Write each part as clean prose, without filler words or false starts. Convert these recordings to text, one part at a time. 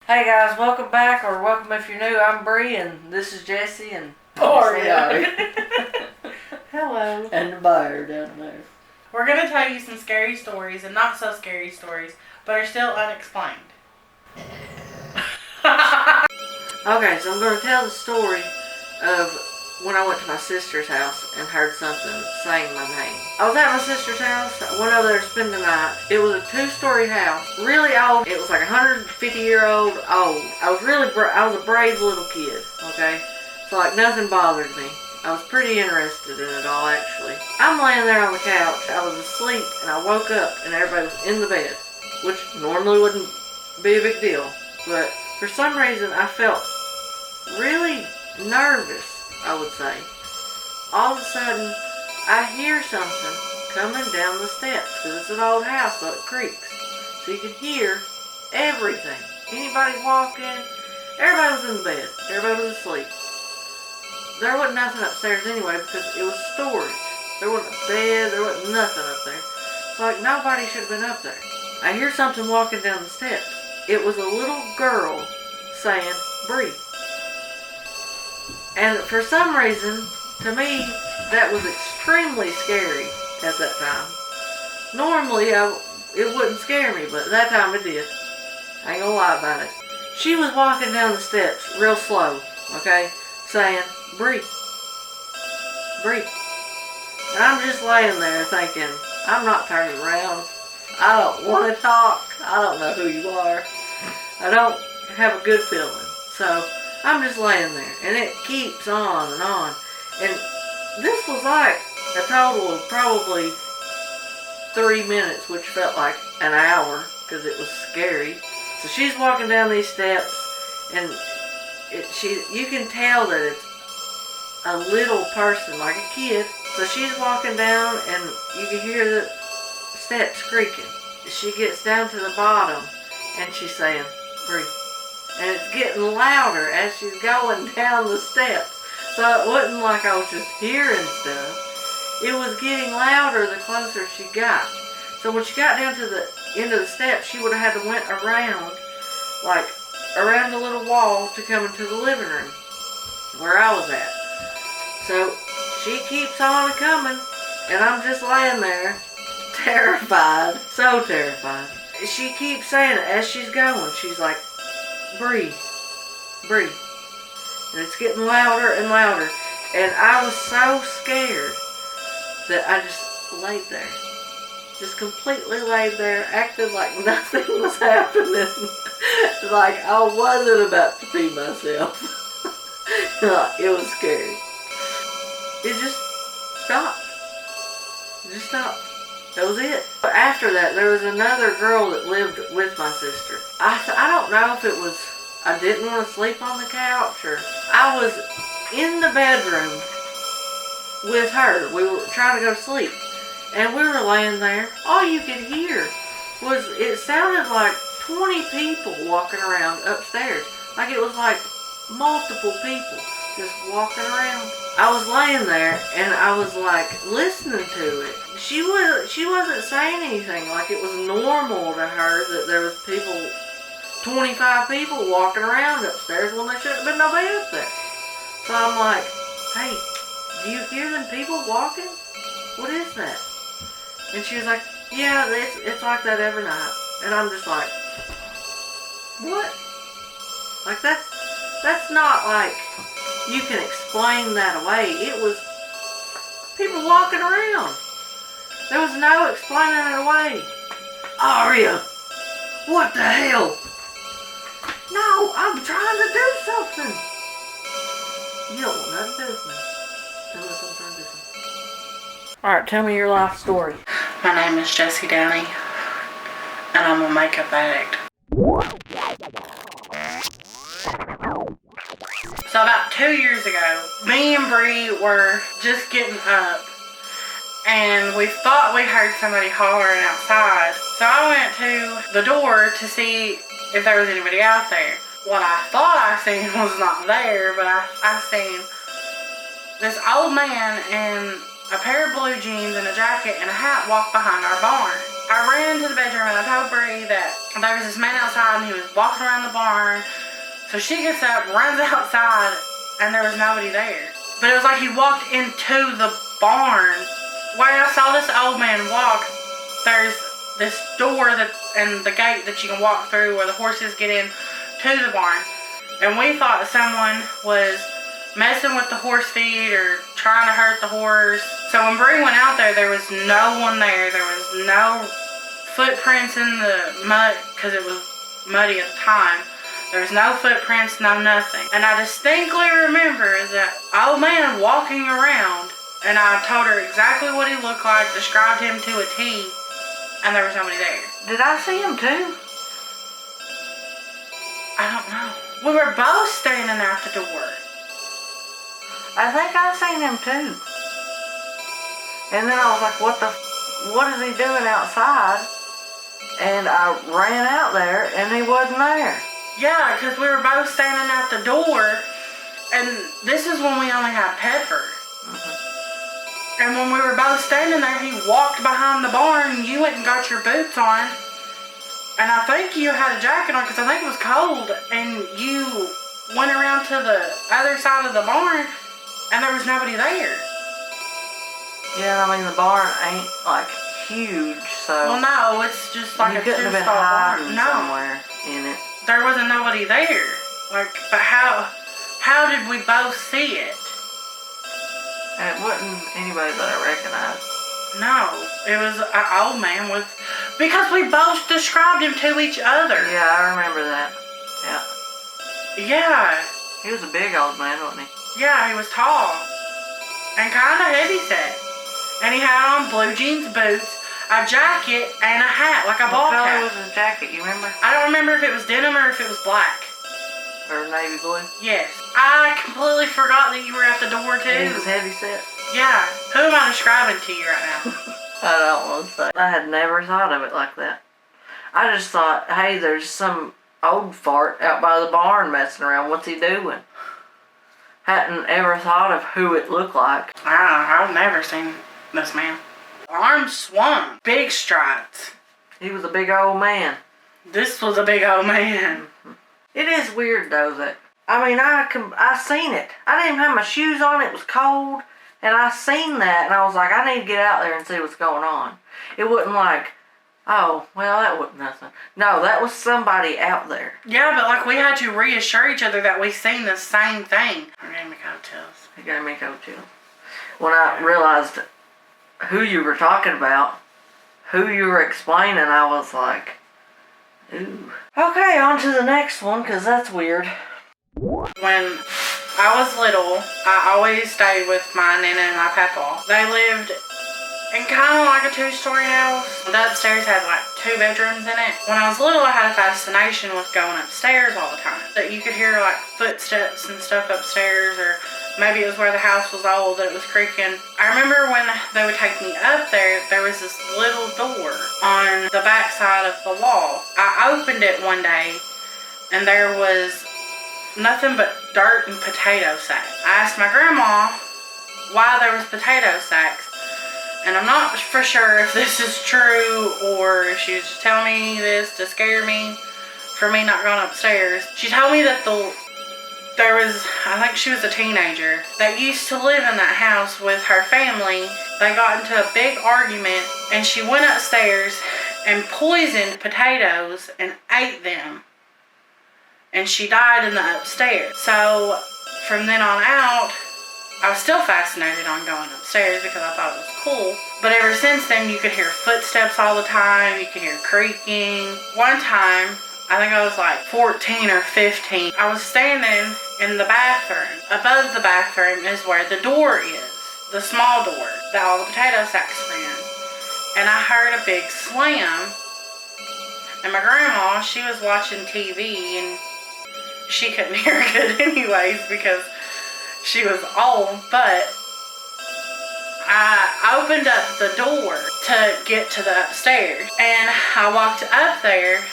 Hey guys, welcome back, or welcome if you're new. I'm Bree, and this is Jesse, and Oreo. Hello. And the buyer down there. We're going to tell you some scary stories and not so scary stories, but are still unexplained. Okay, so I'm going to tell the story of when I went to my sister's house and heard something saying my name. I was at my sister's house. I went over there to spend the night. It was a 2-story house, really old. It was like 150-year-old old. I was a brave little kid, okay? So like nothing bothered me. I was pretty interested in it all, actually. I'm laying there on the couch. I was asleep, and I woke up, and everybody was in the bed, which normally wouldn't be a big deal. But for some reason, I felt really nervous, I would say. All of a sudden, I hear something coming down the steps, because it's an old house, so it creaks. So you can hear everything. Anybody walking, everybody was in the bed. Everybody was asleep. There wasn't nothing upstairs anyway, because it was storage. There wasn't a bed, there wasn't nothing up there. So like nobody should have been up there. I hear something walking down the steps. It was a little girl saying, "Bree." And for some reason, to me, that was extremely scary at that time. Normally, it wouldn't scare me, but that time it did. I ain't gonna lie about it. She was walking down the steps real slow, okay, saying, "Bree, Bree." And I'm just laying there thinking, I'm not turning around. I don't want to talk. I don't know who you are. I don't have a good feeling. So I'm just laying there, and it keeps on and on. And this was like a total of probably 3 minutes, which felt like an hour because it was scary. So she's walking down these steps, and you can tell that it's a little person, like a kid. So she's walking down, and you can hear the steps creaking. She gets down to the bottom, and she's saying, "Bree." And it's getting louder as she's going down the steps. So it wasn't like I was just hearing stuff. It was getting louder the closer she got. So when she got down to the end of the steps, she would have had to went around, like around the little wall to come into the living room where I was at. So she keeps on coming, and I'm just laying there, terrified, so terrified. She keeps saying it as she's going. She's like, "Bree, Bree." And it's getting louder and louder. And I was so scared that I just laid there. Just completely laid there, acted like nothing was happening. Like I wasn't about to pee myself. It was scary. It just stopped. It just stopped. That was it. After that, there was another girl that lived with my sister. I don't know if it was I didn't want to sleep on the couch, or I was in the bedroom with her. We were trying to go to sleep, and we were laying there. All you could hear was, it sounded like 20 people walking around upstairs. Like it was like multiple people just walking around. I was laying there, and I was like listening to it. She wasn't saying anything. Like it was normal to her that there was 25 people walking around upstairs when there shouldn't have been nobody up there. So I'm like, "Hey, do you hear them people walking? What is that?" And she was like, "Yeah, it's like that every night." And I'm just like, what? Like that's not like you can explain that away. It was people walking around. There was no explaining it away. "Aria, what the hell?" "No, I'm trying to do something." You don't want nothing to do with me unless I'm trying to do something. Alright, tell me your life story. My name is Jessie Downey, and I'm a makeup addict. So about 2 years ago, me and Bree were just getting up, and we thought we heard somebody hollering outside. So I went to the door to see if there was anybody out there. What I thought I seen was not there, but I seen this old man in a pair of blue jeans and a jacket and a hat walk behind our barn. I ran into the bedroom and I told Bree that there was this man outside and he was walking around the barn. So she gets up, runs outside, and there was nobody there. But it was like he walked into the barn. Where I saw this old man walk, there's this door and the gate that you can walk through where the horses get in to the barn. And we thought someone was messing with the horse feed or trying to hurt the horse. So when Bree went out there, there was no one there. There was no footprints in the mud because it was muddy at the time. There was no footprints, no nothing. And I distinctly remember that old man walking around, and I told her exactly what he looked like, described him to a T, and there was nobody there. Did I see him too? I don't know. We were both standing out the door. I think I seen him too. And then I was like, what is he doing outside? And I ran out there and he wasn't there. Yeah, because we were both standing at the door, and this is when we only had Pepper. Mm-hmm. And when we were both standing there, he walked behind the barn, and you went and got your boots on. And I think you had a jacket on because I think it was cold, and you went around to the other side of the barn, and there was nobody there. Yeah, I mean, the barn ain't, like, huge, so... Well, no, it's just like a couldn't have been two-stall hiding barn. No, somewhere in it. there wasn't nobody there. Like, but how did we both see it? And it wasn't anybody that I recognized. No, it was an old man with... Because we both described him to each other. Yeah, I remember that. Yeah. Yeah. He was a big old man, wasn't he? Yeah, he was tall. And kind of heavy set. And he had on blue jeans boots, a jacket, and a hat, like a ball What color cap. was his jacket, you remember? I don't remember if it was denim or if it was black. Or navy blue? Yes. I completely forgot that you were at the door, too. He was heavy set. Yeah. Who am I describing to you right now? I don't want to say. I had never thought of it like that. I just thought, hey, there's some old fart out by the barn messing around. What's he doing? Hadn't ever thought of who it looked like. I don't know. I've never seen this man. Arms swung. Big strides. He was a big old man. This was a big old man. It is weird though that, I mean, I seen it. I didn't even have my shoes on. It was cold. And I seen that and I was like, I need to get out there and see what's going on. It wasn't like, oh, well, that wasn't nothing. No, that was somebody out there. Yeah, but like we had to reassure each other that we seen the same thing. Her name is Coattails. It gave me cold chills. When I realized who you were talking about, who you were explaining, I was like, ooh. Okay, on to the next one, because that's weird. When I was little, I always stayed with my Nana and my Papa. They lived in kind of like a two-story house. The upstairs had like 2 bedrooms in it. When I was little, I had a fascination with going upstairs all the time. That you could hear like footsteps and stuff upstairs, or maybe it was where the house was old that it was creaking. I remember when they would take me up there, there was this little door on the back side of the wall. I opened it one day, and there was nothing but dirt and potato sacks. I asked my grandma why there was potato sacks, and I'm not for sure if this is true or if she was just telling me this to scare me for me not going upstairs. She told me that there was, I think she was a teenager that used to live in that house with her family. They got into a big argument and she went upstairs and poisoned potatoes and ate them. And she died in the upstairs. So from then on out, I was still fascinated on going upstairs because I thought it was cool. But ever since then, you could hear footsteps all the time. You could hear creaking. One time, I think I was like 14 or 15. I was standing in the bathroom. Above the bathroom is where the door is. The small door that all the potato sacks were in. And I heard a big slam. And my grandma, she was watching TV and she couldn't hear good anyways because she was old. But I opened up the door to get to the upstairs. And I walked up there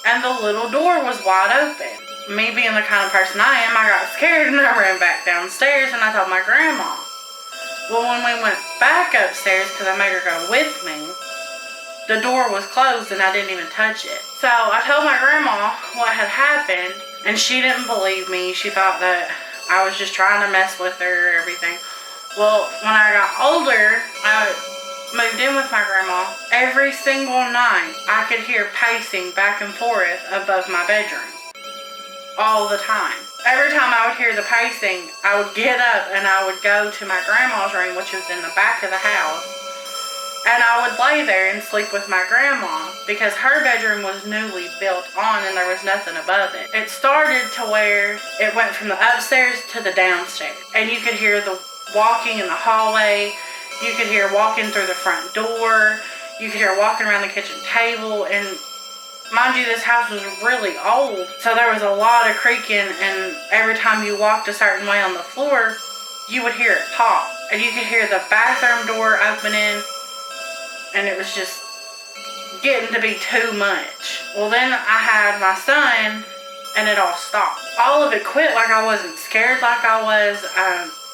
and the little door was wide open. Me being the kind of person I am, I got scared and I ran back downstairs and I told my grandma. Well, when we went back upstairs, because I made her go with me, the door was closed and I didn't even touch it. So I told my grandma what had happened, and she didn't believe me. She thought that I was just trying to mess with her or everything. Well, when I got older, I moved in with my grandma. Every single night, I could hear pacing back and forth above my bedroom. All the time. Every time I would hear the pacing, I would get up and I would go to my grandma's room, which was in the back of the house. And I would lay there and sleep with my grandma because her bedroom was newly built on and there was nothing above it. It started to where it went from the upstairs to the downstairs. And you could hear the walking in the hallway. You could hear walking through the front door. You could hear walking around the kitchen table. And mind you, this house was really old. So there was a lot of creaking, and every time you walked a certain way on the floor, you would hear it pop. And you could hear the bathroom door opening. And it was just getting to be too much. Well, then I had my son, and it all stopped. All of it quit. Like, I wasn't scared like I was.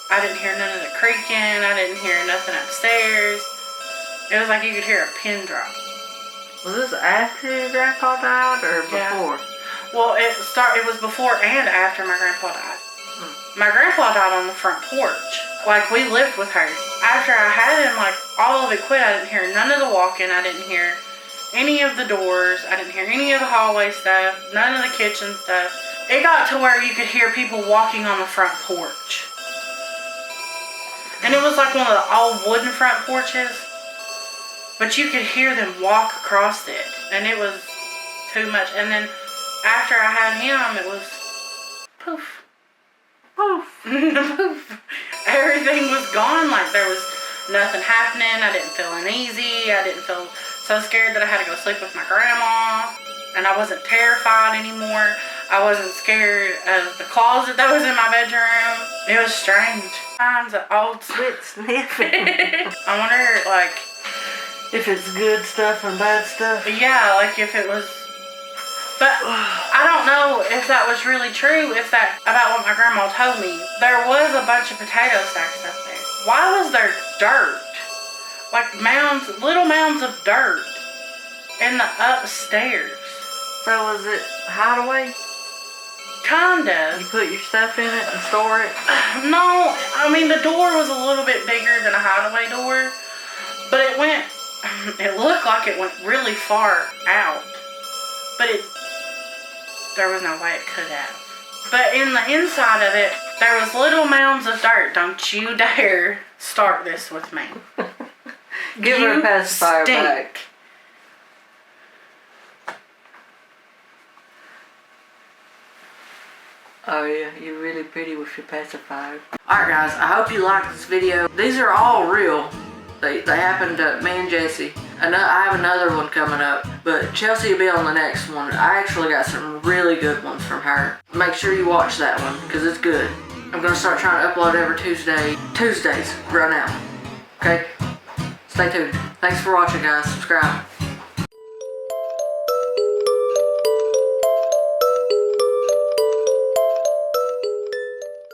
I didn't hear none of the creaking. I didn't hear nothing upstairs. It was like you could hear a pin drop. Was this after your grandpa died or before? Yeah. Well, it was before and after my grandpa died. My grandpa died on the front porch. Like, we lived with her. After I had him, like, all of it quit. I didn't hear none of the walking. I didn't hear any of the doors. I didn't hear any of the hallway stuff. None of the kitchen stuff. It got to where you could hear people walking on the front porch. And it was like one of the old wooden front porches. But you could hear them walk across it. And it was too much. And then after I had him, it was poof. Poof. Poof. Everything was gone. Like, there was nothing happening. I didn't feel uneasy. I didn't feel so scared that I had to go sleep with my grandma. And I wasn't terrified anymore. I wasn't scared of the closet that was in my bedroom. It was strange. Times of old Quit sniffing. I wonder, like, if it's good stuff and bad stuff. yeah, like if it was. But I don't know if that was really true, about what my grandma told me. There was a bunch of potato sacks up there. Why was there dirt? Like little mounds of dirt in the upstairs. So was it hideaway? Kinda. You put your stuff in it and store it? No, I mean the door was a little bit bigger than a hideaway door. But it looked like it went really far out. But there was no way it could have. But in the inside of it, there was little mounds of dirt. Don't you dare start this with me. Give her a pacifier stink. back. Oh yeah, you're really pretty with your pacifier. Alright guys, I hope you liked this video. These are all real. They happened to me and Jessie. I have another one coming up, but Chelsea will be on the next one. I actually got some really good ones from her. Make sure you watch that one, because it's good. I'm going to start trying to upload every Tuesdays right now. Okay? Stay tuned. Thanks for watching, guys. Subscribe.